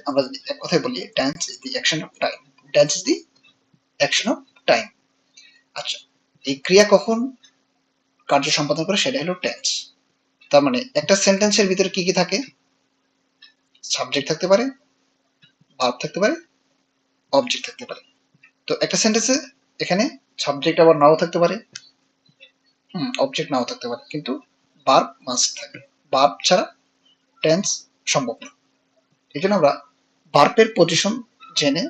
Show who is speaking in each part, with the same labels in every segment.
Speaker 1: আমরা যদি এক কথায় বলি tense is the action of time. Tense is the action of time. আচ্ছা, এই ক্রিয়া কখন কার্য সম্পাদন করে সেটা হলো টেন্স। তার মানে একটা সেন্টেন্সের ভিতরে কি কি থাকে? সাবজেক্ট থাকতে পারে, ভার্ব থাকতে পারে, অবজেক্ট থাকতে পারে। তো একটা সেন্টেন্সে এখানে সাবজেক্ট আবার নাও থাকতে পারে, অবজেক্ট নাও থাকতে পারে, কিন্তু ভার্ব মাস্ট থাকবে। ভার্ব ছাড়া টেন্স সম্ভব না। এই জন্য আমরা ভার্বের পজিশন জেনে,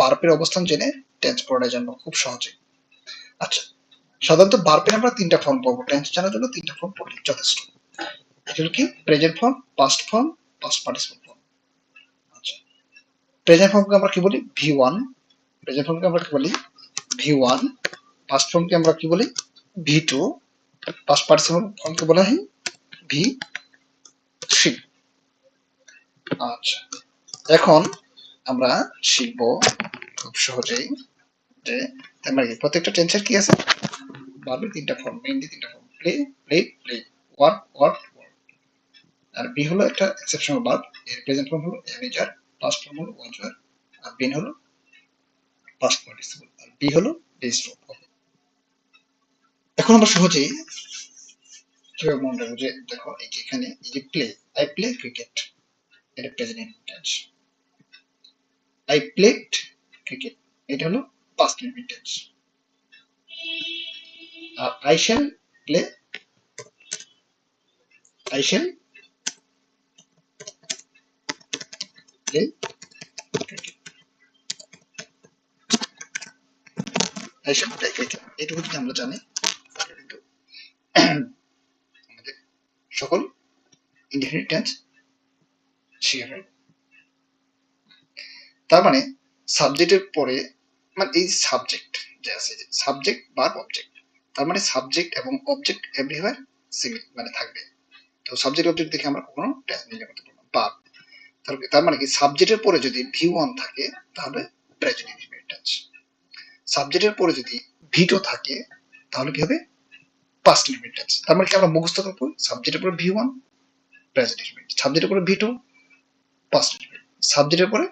Speaker 1: ভার্বের অবস্থান জেনে টেন্স পড়াটা জানবো খুব সহজে। আচ্ছা, সাধারণত ভার্বের আমরা তিনটা ফর্ম পড়বো। টেন্স জানার জন্য তিনটা ফর্ম পড়লে যথেষ্ট। এটা হলো কি? Present form, past form, past participle form. আচ্ছা, প্রেজেন্ট ফর্মকে আমরা কি বলি? ভি1। প্রেজেন্ট ফর্মকে আমরা কি বলি? ভি1। পাস্ট ফর্মকে আমরা কি বলি? ভি2। পাস্ট পার্টিসিপল ফর্মকে বলা হয় ভি3। আচ্ছা, এখন আমরা শিখবো খুব সহজেই যে আমরা প্রত্যেকটা টেন্সের কি আছে? ভার্বের তিনটা ফর্ম, মেইনলি তিনটা form, play, played, played, work, work, work. আর বি হলো একটা এক্সেপশনাল ভার্ব। এর প্রেজেন্ট ফর্ম হলো অ্যামেজার, পাস্ট ফর্ম হলো ওয়াজ ওয়ার, আর বিন হলো পাস্ট পার্টিসিপল, আর বি হলো বেস ফর্ম। এখন আমরা সহজেই কিভাবে মনে রাখবো যে দেখো এই যে এখানে এই যে প্লে, আই প্লে ক্রিকেট, এটা present tense. I played cricket, এটা হলো পাস্ট টেন্স। আর I shall play, I shall play cricket, I shall play cricket. এটুকু যদি আমরা জানি তাহলে কিন্তু আমাদের সকল ইনডেফিনিট টেন্স শিখে ফেলব। তার মানে সাবজেক্টের পরে, মানে এই সাবজেক্ট যে আছে, সাবজেক্ট বা অবজেক্ট, তার মানে সাবজেক্ট এবং অবজেক্ট এভরিওয়্যার সিমিল মানে থাকবে। তো সাবজেক্ট অবজেক্ট দেখে আমরা কখনো টেন্স নির্ণয় করতে পারবো না। বা তার মানে কি, সাবজেক্টের পরে যদি ভি1 থাকে তাহলে প্রেজেন্ট ইনডিফিনিট টেন্স। সাবজেক্টের পরে যদি ভি2 থাকে তাহলে কি হবে? Past indefinite tense. তার মানে কি আমরা মুখস্থ করবো? সাবজেক্টের পরে ভি1 প্রেজেন্ট ইনডিফিনিট, সাবজেক্টের পরে ভি2 পাস্ট ইনডিফিনিট, সাবজেক্টের পরে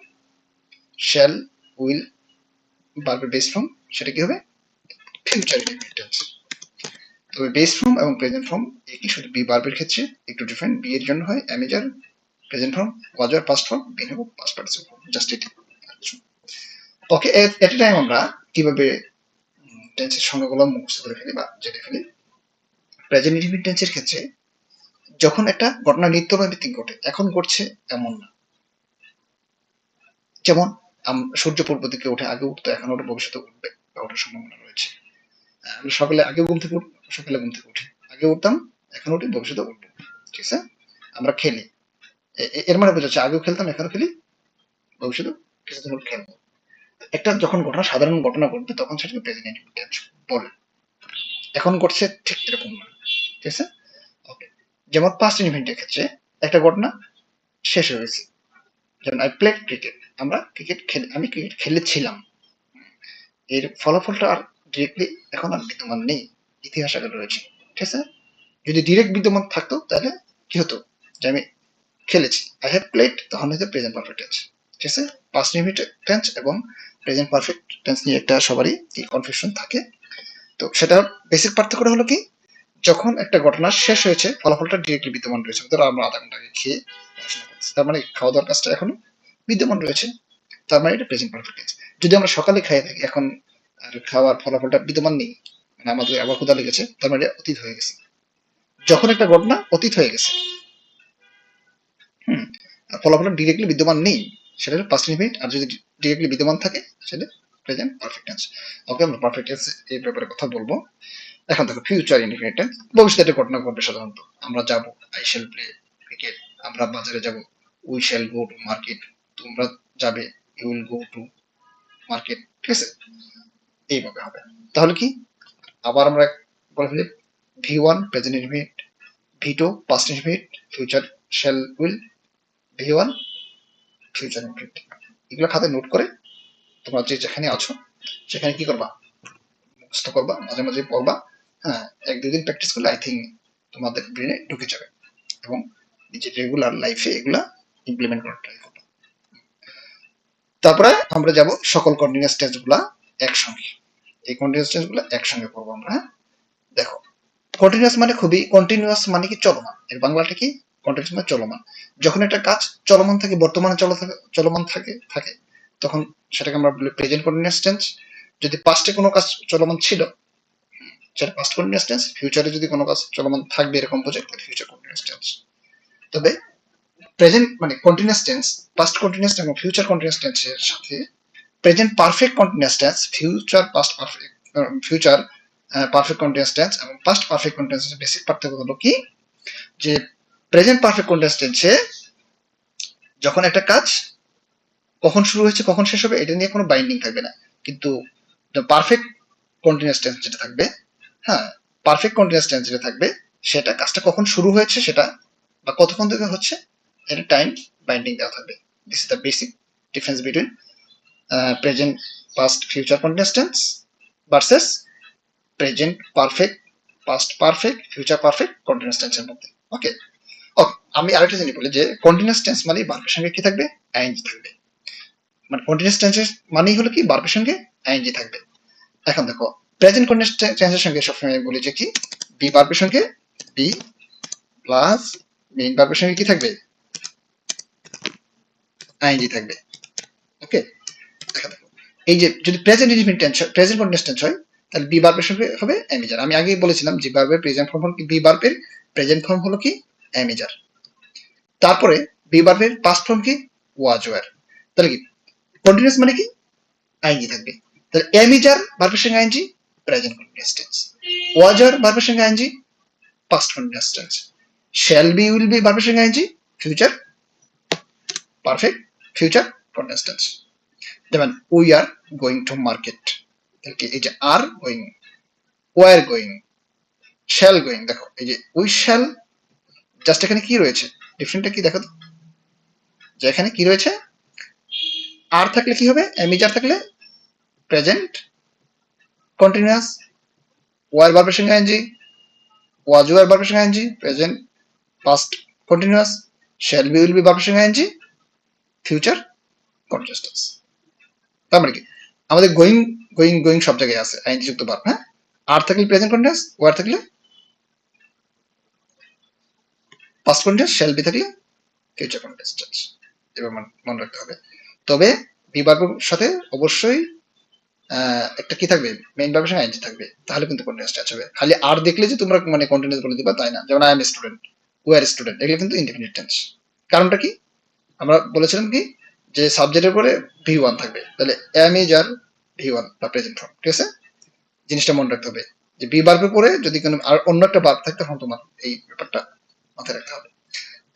Speaker 1: শ্যাল, উইল, ভার্বের বেস ফর্ম, সেটা কি হবে? Future indefinite tense. তবে বেস ফর্ম এবং প্রেজেন্ট ফর্ম একই, শুধু বি ভার্বের ক্ষেত্রে একটু ডিফারেন্ট। বি এর জন্য হয় am is are, present form, was were past form, be হবে পাস্ট পার্টিসিপল ফর্ম। জাস্ট এটি। ওকে, এট এ টাইম আমরা কিভাবে টেন্সের সংজ্ঞাগুলো মুখস্থ করে ফেলি বা জেনে ফেলি। প্রেজেন্ট ইনডিফিনিট টেন্সের ক্ষেত্রে যখন একটা ঘটনা নিত্যনৈমিত্তিক ঘটে, এখন ঘটছে এমন না। যেমন সূর্য পূর্ব দিকে ওঠে, আগে উঠতো, এখন ওটা ভবিষ্যতে উঠবে বা ওঠার সম্ভাবনা রয়েছে। আমরা সকালে আগে ঘুম থেকে সকালে ঘুম থেকে উঠি, আগে উঠতাম, এখন উঠি, ভবিষ্যতে উঠবো। ঠিক আছে? আমরা খেলি, এর মানে বোঝাচ্ছে আগেও খেলতাম, এখনো খেলি, ভবিষ্যতে কিছুদিন হলে খেলবো। একটা যখন ঘটনা, সাধারণ ঘটনা ঘটবে, তখন সেটাকে প্রেজেন্ট ইনডিফিনিট টেন্স বলে। এখন ঘটছে ঠিক এরকম না। ঠিক আছে? ওকে, যেমন পাস্ট ইনডিফিনিটের ক্ষেত্রে একটা ঘটনা শেষ হয়ে গেছে। যেমন আই প্লেড ক্রিকেট, আমি ক্রিকেট খেলেছিলাম। এর ফলাফলটা আর ডিরেক্টলি এখন আর বিদ্যমান নেই, ইতিহাস আকারে রয়েছে। ঠিক আছে? যদি ডিরেক্ট বিদ্যমান থাকতো তাহলে কি হতো? যে আমি খেলেছি, আই হ্যাভ প্লেড, তখন হচ্ছে প্রেজেন্ট পারফেক্ট টেন্স। ঠিক আছে? পাস্ট ইনডিফিনিট টেন্স এবং প্রেজেন্ট পারফেক্ট টেন্স নিয়ে একটা সবারই এই কনফিউশন থাকে। তো সেটা বেসিক পার্থক্যটা হলো কি, যখন একটা ঘটনা শেষ হয়েছে, ফলাফলটা ডিরেক্টলি বিদ্যমান রয়েছে। ধরো আমরা আধা ঘন্টা আগে খেয়ে পড়াশোনা করতেছি, তার মানে খাওয়া দাওয়ার কাজটা এখনো বিদ্যমান রয়েছে, তার মানে এটা প্রেজেন্ট পারফেক্ট টেন্স। যদি আমরা সকালে খাই থাকি, এখন আর খাওয়ার ফলাফলটা বিদ্যমান নেই, মানে আমাদের আবার ক্ষুধা লেগেছে, তার মানে অতীত হয়ে গেছে। যখন একটা ঘটনা অতীত হয়ে গেছে, ফলাফলটা ডিরেক্টলি বিদ্যমান নেই, সেটা হলো পাস্ট ইনডিফিনিট। আর যদি ডিরেক্টলি বিদ্যমান থাকে সেটা প্রেজেন্ট পারফেক্ট টেন্স। ওকে, আমরা পারফেক্ট টেন্স এই ব্যাপারে কথা বলবো। এখন দেখো ফিউচার ইনডিফিনিট টেন্স, ভবিষ্যতে ঘটনা ঘটবে। সাধারণত আমরা যাব, আই শ্যাল প্লে ক্রিকেট, আমরা বাজারে যাব, we shall go to market, তোমরা যাবে, you will go to market. ঠিক আছে? এইভাবে হবে। তাহলে কি, আবার আমরা বলে ফেলি, V1 present indefinite, ভি2 past indefinite, future shall will, V1 future indefinite. এগুলো খাতায় নোট করে তোমরা যে যেখানে আছো সেখানে কি করবা? মুখস্থ করবা, মাঝে মাঝে পড়বা। হ্যাঁ, এক দুদিন প্র্যাকটিস করলে আই থিঙ্ক তোমাদের ব্রেনে ঢুকে যাবে এবং নিজের রেগুলার লাইফে এগুলা ইমপ্লিমেন্ট করার ট্রাই করবা। তারপরে আমরা যাব সকল কন্টিনিউয়াস টেন্স গুলা একসঙ্গে। এই কন্টিনিউয়াস টেন্স গুলা একসঙ্গে করবো আমরা। হ্যাঁ, দেখো কন্টিনিউয়াস মানে খুবই কন্টিনিউয়াস মানে কি চলমান, এর বাংলাটা কি? কন্টিনিউয়াস মানে চলমান। যখন একটা কাজ চলমান থাকে, বর্তমানে চলমান থাকে থাকে তখন সেটাকে আমরা বলি প্রেজেন্ট কন্টিনিউয়াস টেন্স। যদি পাস্টে কোনো কাজ চলমান ছিল সেটা পাস্ট কন্টিনিউয়াস টেন্স, ফিউচারে যদি কোনো কাজ চলমান থাকবে এরকম বোঝায় তাহলে ফিউচার কন্টিনিউয়াস টেন্স। তবে প্রেজেন্ট মানে কন্টিনিউয়াস টেন্স, পাস্ট কন্টিনিউয়াস এবং ফিউচার কন্টিনিউয়াস টেন্সের সাথে present perfect continuous tense, future past perfect, future perfect continuous tense এবং পাস্ট পারফেক্ট কন্টিনিউয়াস টেন্সের বেসিক পার্থক্য হলো কি, যে প্রেজেন্ট পারফেক্ট কন্টিনিউয়াস টেন্সে যখন একটা কাজ কখন শুরু হয়েছে কখন শেষ হবে এটা নিয়ে কোনো বাইন্ডিং থাকবে না, কিন্তু পারফেক্ট কন্টিনিউয়াস টেন্স যেটা থাকবে, হ্যাঁ, পারফেক্ট কন্টিনিউয়াস টেন্স যেটা থাকবে সেটা কাজটা কখন শুরু হয়েছে সেটা বা কতক্ষণ থেকে হচ্ছে এটা টাইম বাইন্ডিং দেওয়া থাকবে। This is the basic difference between present past future continuous tense versus present perfect past perfect future perfect continuous টেন্সের মধ্যে। ওকে, ওকে, আমি আরেকটা জিনিস বলি যে কন্টিনিউয়াস টেন্স মানে ভার্বের সঙ্গে কি থাকবে? আইএনজি থাকবে। মানে কন্টিনিউয়াস টেন্সের মানেই হলো কি ভার্বের সঙ্গে আইএনজি থাকবে। এখন দেখো প্রেজেন্ট কন্টিনিউয়াস টেন্সের সঙ্গে সবসময় আমি বলি যে কি বি ভার্বের সঙ্গে বি প্লাস মেইন ভার্বের সঙ্গে কি থাকবে? আইএনজি থাকবে। ওকে, এখন দেখো এই যে যদি present indefinite tense present continuous tense হয় তাহলে বি ভার্বের সঙ্গে হবে অ্যামিজার। আমি আগেই বলেছিলাম যে ভার্বের প্রেজেন্ট ফর্ম হলো কি, বি ভার্বের প্রেজেন্ট ফর্ম হলো কি অ্যামিজার। তারপরে বি ভার্বের পাস্ট ফর্ম কি ওয়াজ ওয়ার। তাহলে কি কন্টিনিউয়াস মানে কি আইএনজি থাকবে। তাহলে অ্যামিজার ভার্বের সঙ্গে ING present continuous tense, was were ভার্বের সঙ্গে ING past continuous tense, shall be will be ভার্বের সঙ্গে ING future perfect future continuous tense. যেমন we are going to market, এই যে are going, were going, shall going, দেখো এই যে উই শ্যাল জাস্ট এখানে কি রয়েছে ডিফারেন্টটা কি দেখো তো, যে এখানে কি রয়েছে আর থাকলে কি হবে অ্যামিজার থাকলে প্রেজেন্ট কন্টিনিউয়াস, ওয়ার ভার্বের সঙ্গে আইএনজি, ওয়াজ ওয়ার ভার্বের সঙ্গে ING present past continuous, shall be will be ভার্বের সঙ্গে আইএনজি ফিউচার কন্টিনিউয়াস টেন্স। তার মানে কি আমাদের গোয়িং গোয়িং গোয়িং সব জায়গায় আছে আইএনজি যুক্ত ভার্ব। হ্যাঁ, আর থাকলে প্রেজেন্ট কন্টিনিউয়াস, ওয়ার থাকলে পাস্ট কন্টিনিউয়াস, শ্যাল বি থাকলে ফিউচার কন্টিনিউয়াস টেন্স। এবার মনে রাখতে হবে। তবে বি ভার্বের সাথে অবশ্যই একটা কি থাকবে মেইন ভার্বের সঙ্গে আইএনজি থাকবে, তাহলে কিন্তু কন্টিনিউয়াস টেন্স হবে। খালি আর দেখলে যে তোমরা মানে কন্টিনিউয়াস বলে দিবা তাই না। যেমন I am student, we are student, এগুলো কিন্তু ইনডিফিনিট টেন্স। কারণটা কি আমরা বলেছিলাম কি যে সাবজেক্টের পরে ভি ওয়ান থাকবে, তাহলে am is are V one বা প্রেজেন্ট ফর্ম। ঠিক আছে, জিনিসটা মনে রাখতে হবে যে বি ভার্বের পরে যদি কোনো আর অন্য একটা ভার্ব থাকে তখন তোমার এই ব্যাপারটা মাথায় রাখতে হবে।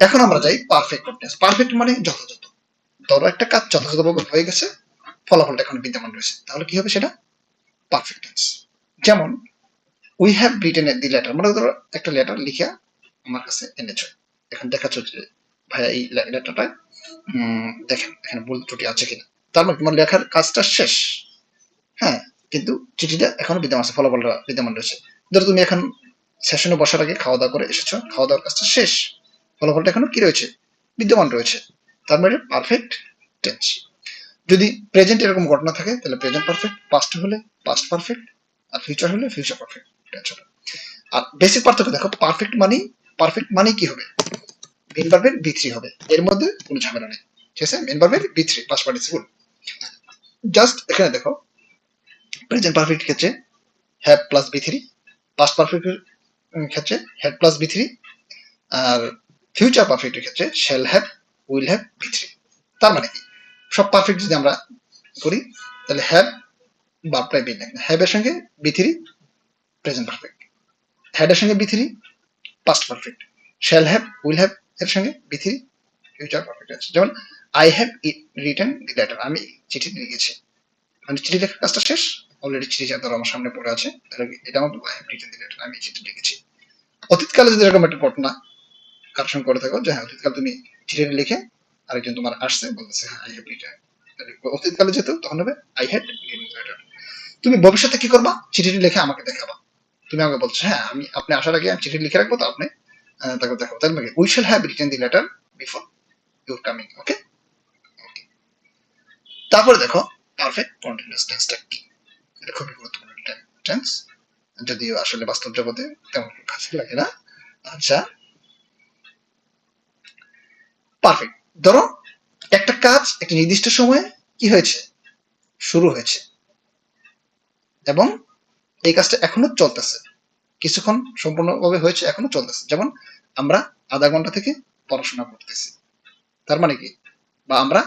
Speaker 1: এখন আমরা যাই পারফেক্ট কন্টিনিউয়াস। পারফেক্ট মানে যথাযথ। ধরো একটা কাজ যথাযথভাবে হয়ে গেছে, ফলাফলটা এখন বিদ্যমান রয়েছে, তাহলে কি হবে সেটা পারফেক্ট টেন্স। যেমন we have written the letter, মানে ধরো একটা লেটার লিখে আমার কাছে এনেছো, এখন দেখাচ্ছ যে ভাইয়া এই লেটারটা দেখেন এখানে ভুল ত্রুটি আছে কিনা, তার মানে তোমার লেখার কাজটা শেষ। হ্যাঁ, কিন্তু চিঠিটা এখনো বিদ্যমান আছে, ফলাফলটা বিদ্যমান রয়েছে। ধরো তুমি এখন সেশনে বসার আগে খাওয়া দাওয়া করে এসেছো, খাওয়া দাওয়ার কাজটা শেষ, ফলাফলটা এখনো কি রয়েছে বিদ্যমান রয়েছে, তার মানে পারফেক্ট টেন্স। যদি প্রেজেন্ট এরকম ঘটনা থাকে তাহলে প্রেজেন্ট পারফেক্ট, পাস্ট হলে পাস্ট পারফেক্ট, আর ফিউচার হলে ফিউচার পারফেক্ট টেন্স হবে। আর বেসিক পার্থক্য দেখো, পারফেক্ট মানে কি হবে মেন ভার্বের বি থ্রি হবে, এর মধ্যে কোনো ঝামেলা নেই। ঠিক আছে, মেন ভার্বের V three past participle. Just এখানে দেখো প্রেজেন্ট পারফেক্ট ক্ষেত্রে have plus V three, past perfect ক্ষেত্রে হ্যাড প্লাস বি থ্রি, আর ফিউচার পারফেক্টের ক্ষেত্রে shall have will have V three. তার মানে কি সব পারফেক্ট যদি আমরা করি তাহলে হ্যাভ বারপ্লাই বি না, হ্যাভ এর সঙ্গে V three present perfect, had এর সঙ্গে V three past perfect, shall have will have এর সঙ্গে বি থ্রি ফিউচার পারফেক্ট আছে। যেমন I have written the letter, আমি চিঠি লিখেছি, মানে চিঠি লেখার কাজটা শেষ, অলরেডি চিঠি ধরো আমার সামনে পড়ে আছে, তাহলে এটা আমার I have written the letter, আমি চিঠি লিখেছি। অতীতকালে যদি এরকম একটা ঘটনা কার সঙ্গে করে থাকো যে হ্যাঁ অতীতকালে তুমি চিঠিটা লিখে আরেকজন তোমার আসছে বলতেছে হ্যাঁ আই হ্যাভ রিটেন, অতীতকালে যেহেতু তখন হবে I had written the letter. তুমি ভবিষ্যতে কি করবা, চিঠিটি লিখে আমাকে দেখাবা, তুমি আমাকে বলছো হ্যাঁ আমি আপনি আসার আগে আমি চিঠি লিখে রাখবো, তো আপনি তাকে দেখাবো, তাহলে we shall have written the letter before your coming. Okay, তারপরে দেখো পারফেক্ট কন্টিনিউয়াস টেন্সটা কি, এটা খুবই গুরুত্বপূর্ণ টেন্স, যদিও আসলে বাস্তব জগতে তেমন কাজে লাগে না। আচ্ছা, পারফেক্ট। ধরো একটা কাজ একটা নির্দিষ্ট সময়ে কি হয়েছে, শুরু হয়েছে, এবং এই কাজটা এখনো চলতেছে, কিছুক্ষণ সম্পূর্ণভাবে হয়েছে, এখনো চলতেছে। যেমন আমরা আধা ঘন্টা থেকে পড়াশোনা করতেছি, তার মানে কি, বা আমরা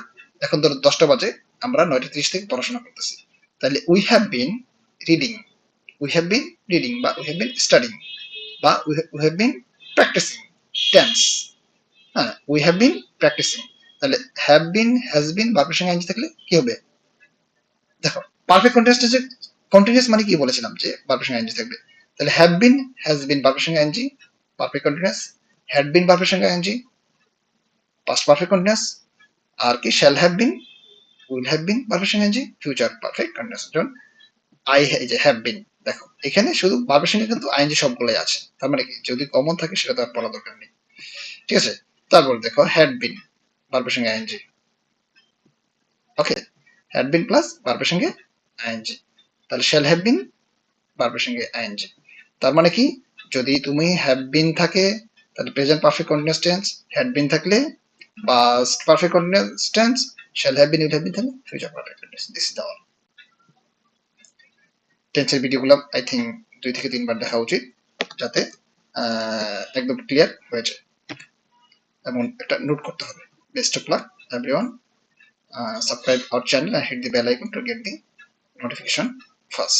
Speaker 1: এখন ধরো 10টা বাজে, আমরা 9:30 থেকে পড়াশোনা করতেছি, তাহলে we have been reading, we have been reading, বা উই হ্যাভ বিন স্টাডিং, বা we have been practising tense. হ্যাঁ, উই হ্যাভ বিন প্র্যাকটিসিং। তাহলে হ্যাভ বিন, হ্যাজ বিন ভার্বের সঙ্গে আইএনজি থাকলে কি হবে, দেখো পারফেক্ট কন্টিনিউয়াস, কন্টিনিউয়াস মানে কি বলেছিলাম যে ভার্বের সঙ্গে আইএনজি থাকবে। তাহলে হ্যাভ বিন, হ্যাজ বিন ভার্বের সঙ্গে ING perfect continuous, had been ভার্বের সঙ্গে আইএনজি পাস্ট পারফেক্ট কন্টিনিউয়াস, আর কি shall have been, will have been ভার্বের সঙ্গে আইএনজি ফিউচার পারফেক্ট কন্টিনিউয়াস। যেমন আই যে হ্যাভ বিন, দেখো এখানে শুধু ভার্বের সঙ্গে কিন্তু আইএনজি সবগুলোই আছে, তার মানে কি যদি কমন থাকে সেটা তো আর পড়া দরকার নেই, ঠিক আছে। তারপর দেখো হ্যাড বিন ভার্বের সঙ্গে ING, okay, had been plus ভার্বের সঙ্গে আইএনজি, তাহলে শ্যাল হ্যাভ বিন ভার্বের সঙ্গে আইএনজি। তার মানে কি, যদি তুমি হ্যাভ বিন থাকে তাহলে present perfect continuous tense, had been থাকলে past perfect continuous tense, shall have been, will have been থাকলে future perfect continuous. This is the all. টেন্সের ভিডিওগুলো আই থিঙ্ক 2 থেকে 3 বার দেখা উচিত, যাতে একদম ক্লিয়ার হয়ে যায়, এমন একটা নোট করতে হবে। Best of luck everyone, subscribe our channel and hit the bell icon to get the notification first.